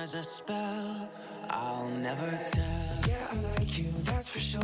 is a spell I'll never tell. Yeah, I like you, that's for sure.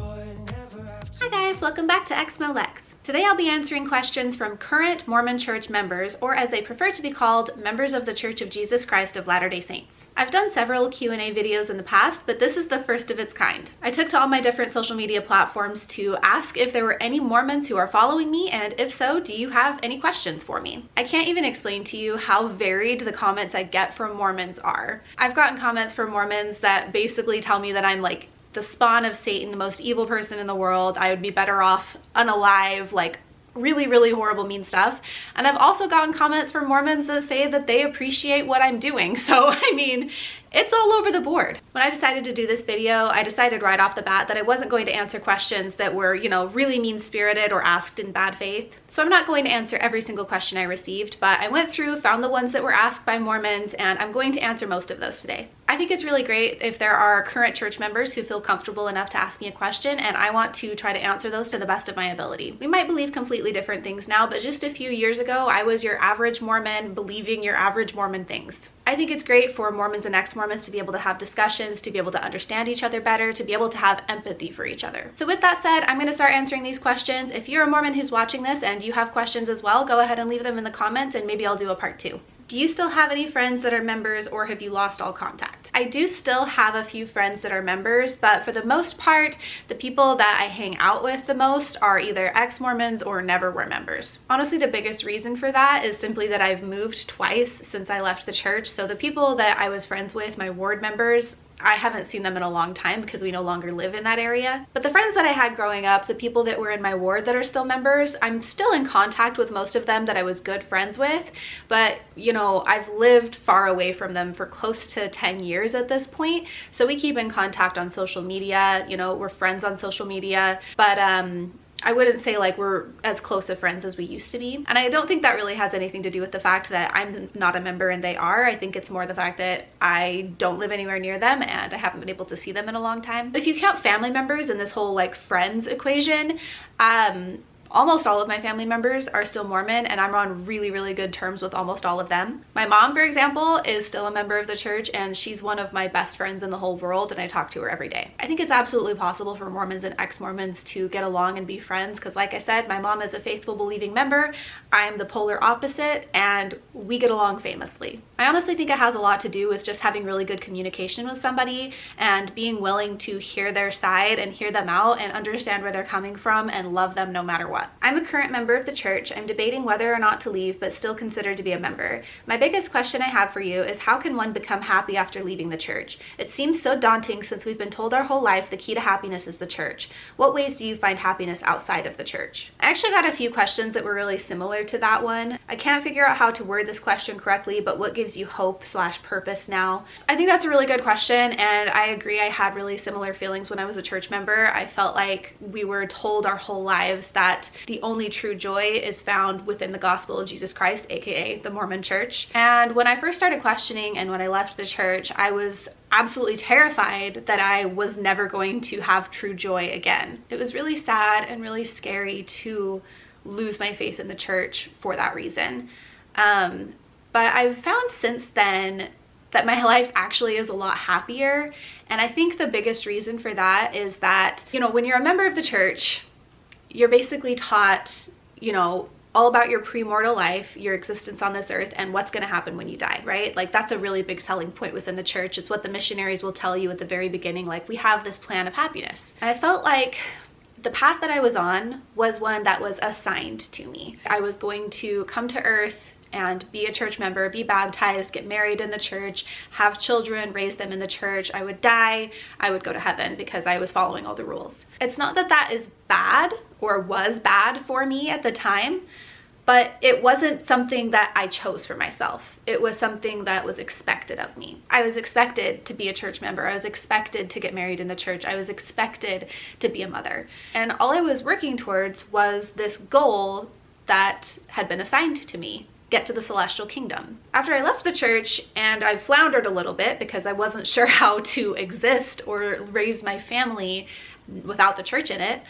Never have to. Hi guys, welcome back to Exmo Lex. Today I'll be answering questions from current Mormon Church members, or as they prefer to be called, members of the Church of Jesus Christ of Latter-day Saints. I've done several Q&A videos in the past, but this is the first of its kind. I took to all my different social media platforms to ask if there were any Mormons who are following me, and if so, do you have any questions for me? I can't even explain to you how varied the comments I get from Mormons are. I've gotten comments from Mormons that basically tell me that I'm like the spawn of Satan, the most evil person in the world. I would be better off unalive, like really, really horrible, mean stuff. And I've also gotten comments from Mormons that say that they appreciate what I'm doing. So, I mean, it's all over the board. When I decided to do this video, I decided right off the bat that I wasn't going to answer questions that were, you know, really mean-spirited or asked in bad faith. So I'm not going to answer every single question I received, but I went through, found the ones that were asked by Mormons, and I'm going to answer most of those today. I think it's really great if there are current church members who feel comfortable enough to ask me a question, and I want to try to answer those to the best of my ability. We might believe completely different things now, but just a few years ago, I was your average Mormon believing your average Mormon things. I think it's great for Mormons and ex-Mormons to be able to have discussions, to be able to understand each other better, to be able to have empathy for each other. So with that said, I'm going to start answering these questions. If you're a Mormon who's watching this and you have questions as well, go ahead and leave them in the comments and maybe I'll do a part 2. Do you still have any friends that are members, or have you lost all contact? I do still have a few friends that are members, but for the most part, the people that I hang out with the most are either ex-Mormons or never were members. Honestly, the biggest reason for that is simply that I've moved twice since I left the church, so the people that I was friends with, my ward members, I haven't seen them in a long time because we no longer live in that area. But the friends that I had growing up, the people that were in my ward that are still members, I'm still in contact with most of them that I was good friends with. But, you know, I've lived far away from them for close to 10 years at this point. So we keep in contact on social media, you know, we're friends on social media. But, I wouldn't say like we're as close of friends as we used to be. And I don't think that really has anything to do with the fact that I'm not a member and they are. I think it's more the fact that I don't live anywhere near them and I haven't been able to see them in a long time. But if you count family members in this whole like friends equation, almost all of my family members are still Mormon, and I'm on really, really good terms with almost all of them. My mom, for example, is still a member of the church, and she's one of my best friends in the whole world, and I talk to her every day. I think it's absolutely possible for Mormons and ex-Mormons to get along and be friends, because like I said, my mom is a faithful, believing member. I'm the polar opposite, and we get along famously. I honestly think it has a lot to do with just having really good communication with somebody and being willing to hear their side and hear them out and understand where they're coming from and love them no matter what. I'm a current member of the church. I'm debating whether or not to leave, but still consider to be a member. My biggest question I have for you is, how can one become happy after leaving the church? It seems so daunting since we've been told our whole life the key to happiness is the church. What ways do you find happiness outside of the church? I actually got a few questions that were really similar to that one. I can't figure out how to word this question correctly, but what gives you hope/purpose now? I think that's a really good question, and I agree. I had really similar feelings when I was a church member. I felt like we were told our whole lives that the only true joy is found within the gospel of Jesus Christ, aka the Mormon church. And when I first started questioning and when I left the church, I was absolutely terrified that I was never going to have true joy again. It was really sad and really scary to lose my faith in the church for that reason. But I've found since then that my life actually is a lot happier. And I think the biggest reason for that is that, you know, when you're a member of the church, you're basically taught, you know, all about your premortal life, your existence on this earth, and what's going to happen when you die, right? Like, that's a really big selling point within the church. It's what the missionaries will tell you at the very beginning, like, we have this plan of happiness. And I felt like the path that I was on was one that was assigned to me. I was going to come to earth and be a church member, be baptized, get married in the church, have children, raise them in the church. I would die, I would go to heaven because I was following all the rules. It's not that that is bad or was bad for me at the time, but it wasn't something that I chose for myself. It was something that was expected of me. I was expected to be a church member. I was expected to get married in the church. I was expected to be a mother. And all I was working towards was this goal that had been assigned to me: get to the celestial kingdom. After I left the church and I floundered a little bit because I wasn't sure how to exist or raise my family without the church in it,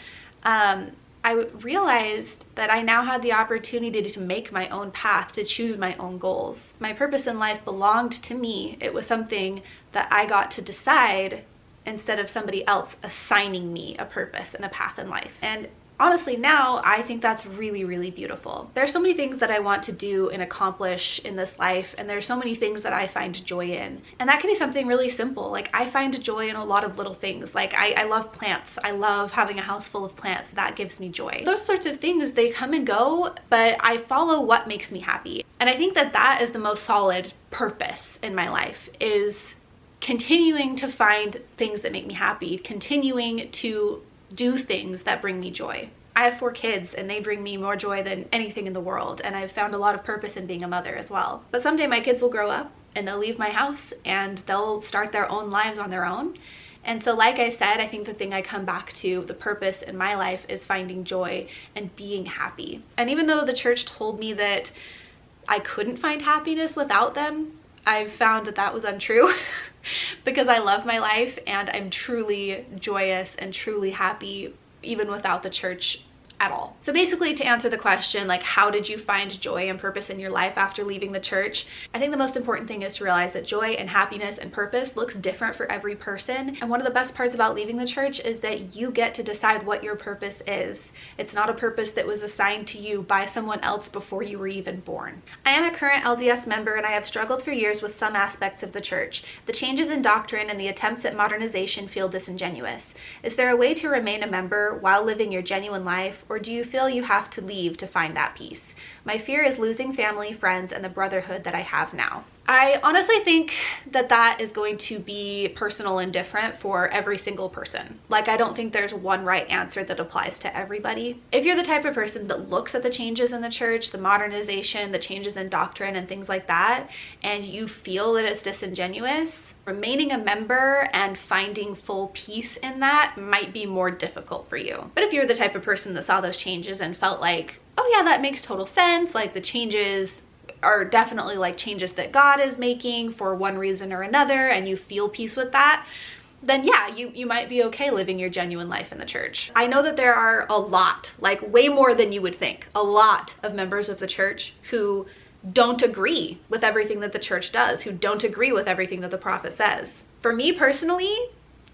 I realized that I now had the opportunity to make my own path, to choose my own goals. My purpose in life belonged to me. It was something that I got to decide instead of somebody else assigning me a purpose and a path in life. And honestly, now I think that's really, really beautiful. There are so many things that I want to do and accomplish in this life, and there's so many things that I find joy in. And that can be something really simple. Like, I find joy in a lot of little things. Like, I love plants. I love having a house full of plants. That gives me joy. Those sorts of things, they come and go, but I follow what makes me happy. And I think that that is the most solid purpose in my life, is continuing to find things that make me happy, continuing to do things that bring me joy. I have 4 kids and they bring me more joy than anything in the world, and I've found a lot of purpose in being a mother as well. But someday my kids will grow up and they'll leave my house and they'll start their own lives on their own. And so, like I said, I think the thing I come back to, the purpose in my life, is finding joy and being happy. And even though the church told me that I couldn't find happiness without them, I've found that that was untrue because I love my life and I'm truly joyous and truly happy even without the church at all. So basically, to answer the question, like, how did you find joy and purpose in your life after leaving the church? I think the most important thing is to realize that joy and happiness and purpose looks different for every person. And one of the best parts about leaving the church is that you get to decide what your purpose is. It's not a purpose that was assigned to you by someone else before you were even born. I am a current LDS member and I have struggled for years with some aspects of the church. The changes in doctrine and the attempts at modernization feel disingenuous. Is there a way to remain a member while living your genuine life, or do you feel you have to leave to find that peace? My fear is losing family, friends, and the brotherhood that I have now. I honestly think that that is going to be personal and different for every single person. Like, I don't think there's one right answer that applies to everybody. If you're the type of person that looks at the changes in the church, the modernization, the changes in doctrine and things like that, and you feel that it's disingenuous, remaining a member and finding full peace in that might be more difficult for you. But if you're the type of person that saw those changes and felt like, oh yeah, that makes total sense, like the changes are definitely like changes that God is making for one reason or another, and you feel peace with that, then yeah, you might be okay living your genuine life in the church. I know that there are a lot, like way more than you would think, a lot of members of the church who don't agree with everything that the church does, who don't agree with everything that the prophet says. For me personally,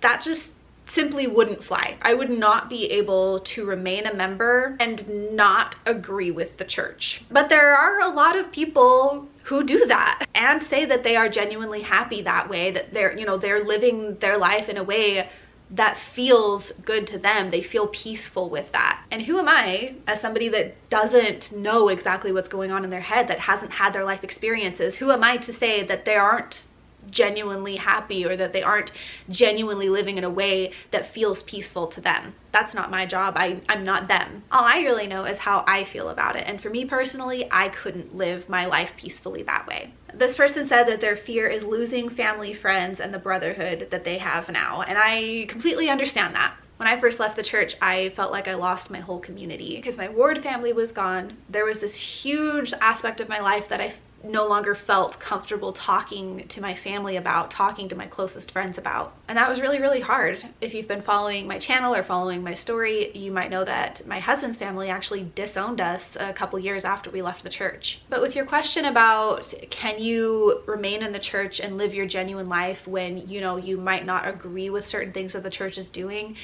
that just simply wouldn't fly. I would not be able to remain a member and not agree with the church. But there are a lot of people who do that and say that they are genuinely happy that way, that they're living their life in a way that feels good to them. They feel peaceful with that. And who am I, as somebody that doesn't know exactly what's going on in their head, that hasn't had their life experiences, who am I to say that they aren't genuinely happy or that they aren't genuinely living in a way that feels peaceful to them? That's not my job. I'm not them. All I really know is how I feel about it. And for me personally, I couldn't live my life peacefully that way. This person said that their fear is losing family, friends, and the brotherhood that they have now. And I completely understand that. When I first left the church, I felt like I lost my whole community because my ward family was gone. There was this huge aspect of my life that I no longer felt comfortable talking to my family about, talking to my closest friends about. And that was really, really hard. If you've been following my channel or following my story, you might know that my husband's family actually disowned us a couple years after we left the church. But with your question about can you remain in the church and live your genuine life when you might not agree with certain things that the church is doing,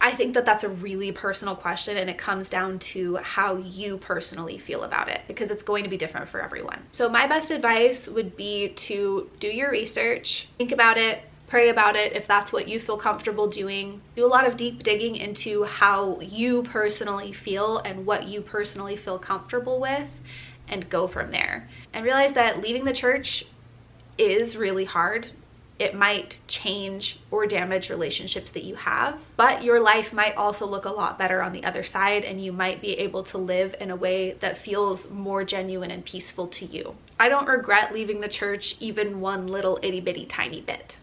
I think that that's a really personal question, and it comes down to how you personally feel about it, because it's going to be different for everyone. So my best advice would be to do your research, think about it, pray about it if that's what you feel comfortable doing. Do a lot of deep digging into how you personally feel and what you personally feel comfortable with, and go from there. And realize that leaving the church is really hard. It might change or damage relationships that you have, but your life might also look a lot better on the other side, and you might be able to live in a way that feels more genuine and peaceful to you. I don't regret leaving the church even one little itty bitty tiny bit,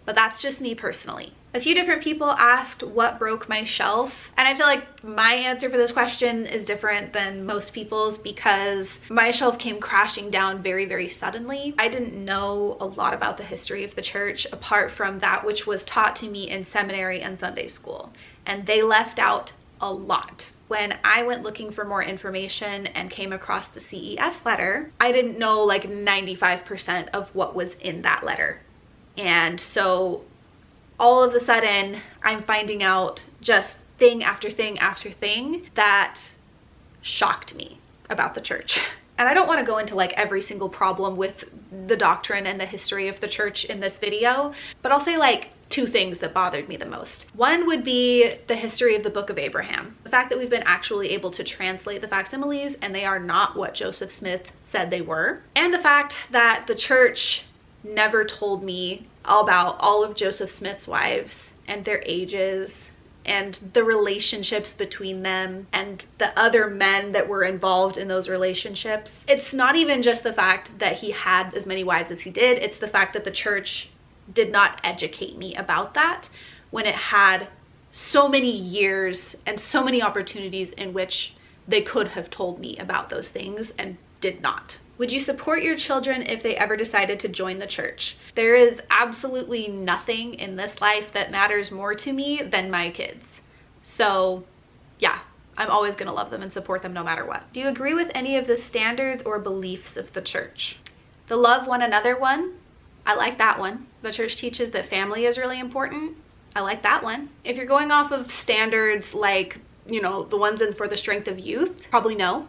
but that's just me personally. A few different people asked what broke my shelf, and I feel like my answer for this question is different than most people's because my shelf came crashing down very, very suddenly. I didn't know a lot about the history of the church apart from that which was taught to me in seminary and Sunday school, and they left out a lot. When I went looking for more information and came across the CES letter, I didn't know like 95% of what was in that letter. And so all of a sudden, I'm finding out just thing after thing after thing that shocked me about the church. And I don't want to go into like every single problem with the doctrine and the history of the church in this video, but I'll say like 2 things that bothered me the most. One would be the history of the Book of Abraham. The fact that we've been actually able to translate the facsimiles and they are not what Joseph Smith said they were. And the fact that the church never told me about all of Joseph Smith's wives and their ages and the relationships between them and the other men that were involved in those relationships. It's not even just the fact that he had as many wives as he did, it's the fact that the church did not educate me about that when it had so many years and so many opportunities in which they could have told me about those things and did not. Would you support your children if they ever decided to join the church? There is absolutely nothing in this life that matters more to me than my kids. So yeah, I'm always gonna love them and support them no matter what. Do you agree with any of the standards or beliefs of the church? The love one another one, I like that one. The church teaches that family is really important. I like that one. If you're going off of standards like, you know, the ones in For the Strength of Youth, probably no.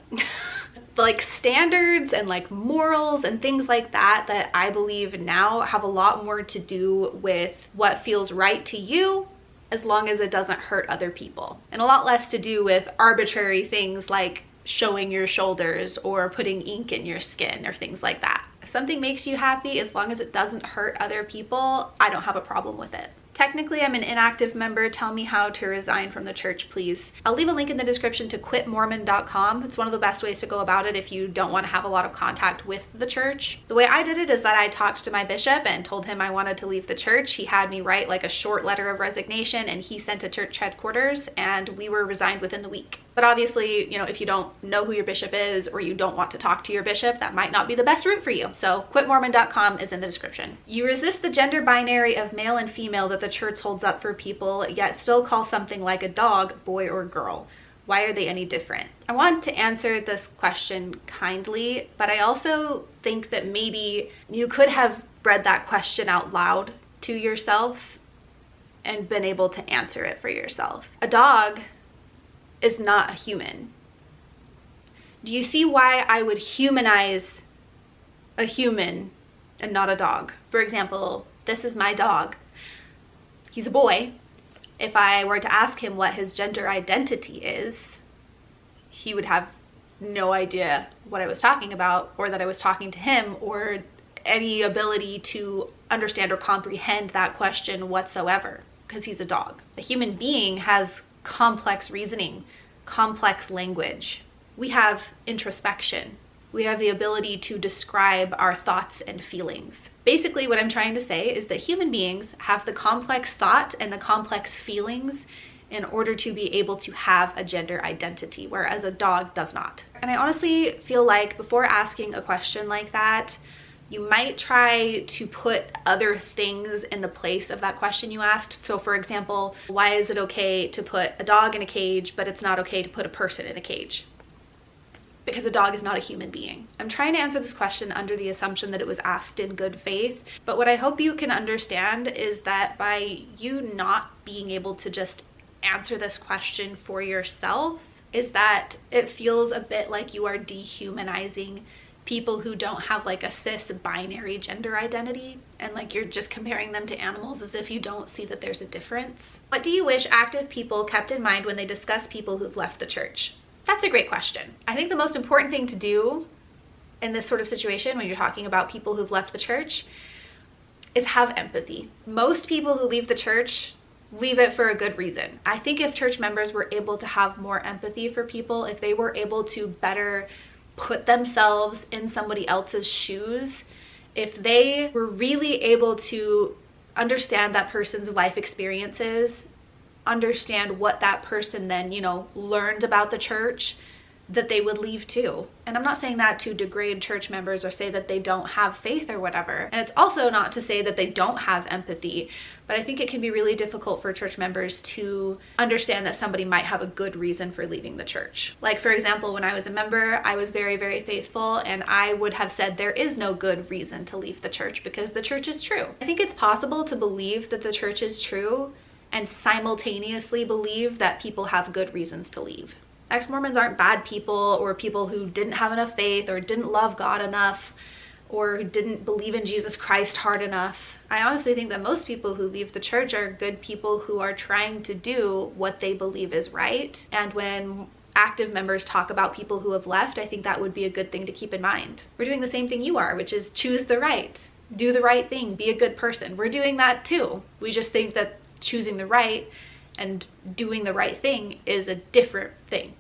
Like standards and like morals and things like that I believe now have a lot more to do with what feels right to you as long as it doesn't hurt other people, and a lot less to do with arbitrary things like showing your shoulders or putting ink in your skin or things like that. If something makes you happy, as long as it doesn't hurt other people, I don't have a problem with it. Technically, I'm an inactive member. Tell me how to resign from the church, please. I'll leave a link in the description to quitmormon.com. It's one of the best ways to go about it if you don't want to have a lot of contact with the church. The way I did it is that I talked to my bishop and told him I wanted to leave the church. He had me write like a short letter of resignation and he sent to church headquarters and we were resigned within the week. But obviously, you know, if you don't know who your bishop is or you don't want to talk to your bishop, that might not be the best route for you. So quitmormon.com is in the description. You resist the gender binary of male and female that the church holds up for people, yet still call something like a dog boy or girl. Why are they any different? I want to answer this question kindly, but I also think that maybe you could have read that question out loud to yourself and been able to answer it for yourself. A dog is not a human. Do you see why I would humanize a human and not a dog? For example, this is my dog. He's a boy. If I were to ask him what his gender identity is, he would have no idea what I was talking about or that I was talking to him or any ability to understand or comprehend that question whatsoever because he's a dog. A human being has complex reasoning, complex language. We have introspection. We have the ability to describe our thoughts and feelings. Basically, what I'm trying to say is that human beings have the complex thought and the complex feelings in order to be able to have a gender identity, whereas a dog does not. And I honestly feel like before asking a question like that, you might try to put other things in the place of that question you asked. So for example, why is it okay to put a dog in a cage, but it's not okay to put a person in a cage? Because a dog is not a human being. I'm trying to answer this question under the assumption that it was asked in good faith, but what I hope you can understand is that by you not being able to just answer this question for yourself, is that it feels a bit like you are dehumanizing people who don't have like a cis binary gender identity, and like you're just comparing them to animals as if you don't see that there's a difference. What do you wish active people kept in mind when they discuss people who've left the church? That's a great question. I think the most important thing to do in this sort of situation when you're talking about people who've left the church is have empathy. Most people who leave the church leave it for a good reason. I think if church members were able to have more empathy for people, if they were able to better put themselves in somebody else's shoes, if they were really able to understand that person's life experiences, understand what that person then, you know, learned about the church, that they would leave too. And I'm not saying that to degrade church members or say that they don't have faith or whatever. And it's also not to say that they don't have empathy, but I think it can be really difficult for church members to understand that somebody might have a good reason for leaving the church. Like, for example, when I was a member, I was very, very faithful, and I would have said there is no good reason to leave the church because the church is true. I think it's possible to believe that the church is true and simultaneously believe that people have good reasons to leave. Ex-Mormons aren't bad people or people who didn't have enough faith or didn't love God enough or didn't believe in Jesus Christ hard enough. I honestly think that most people who leave the church are good people who are trying to do what they believe is right. And when active members talk about people who have left, I think that would be a good thing to keep in mind. We're doing the same thing you are, which is choose the right, do the right thing, be a good person. We're doing that too. We just think that choosing the right and doing the right thing is a different thing.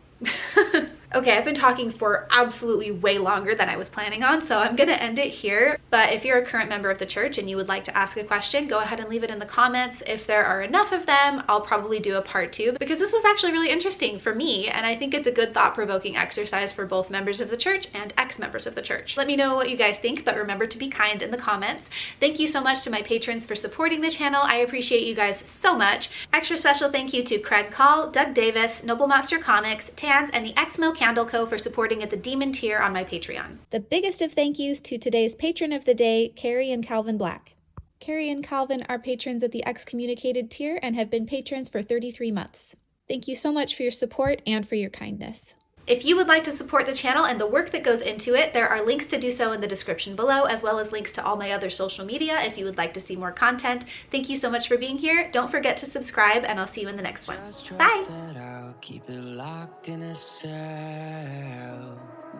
Okay, I've been talking for absolutely way longer than I was planning on, so I'm gonna end it here. But if you're a current member of the church and you would like to ask a question, go ahead and leave it in the comments. If there are enough of them, I'll probably do a part 2 because this was actually really interesting for me, and I think it's a good thought-provoking exercise for both members of the church and ex-members of the church. Let me know what you guys think, but remember to be kind in the comments. Thank you so much to my patrons for supporting the channel. I appreciate you guys so much. Extra special thank you to Craig Call, Doug Davis, Noble Monster Comics, Tans, and the Exmo Candle Co. for supporting at the Demon tier on my Patreon. The biggest of thank yous to today's patron of the day, Carrie and Calvin Black. Carrie and Calvin are patrons at the Excommunicated tier and have been patrons for 33 months. Thank you so much for your support and for your kindness. If you would like to support the channel and the work that goes into it, there are links to do so in the description below, as well as links to all my other social media if you would like to see more content. Thank you so much for being here. Don't forget to subscribe, and I'll see you in the next one. Bye! Keep it locked in a cell,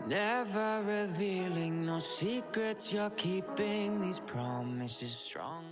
never revealing no secrets you're keeping, these promises strong.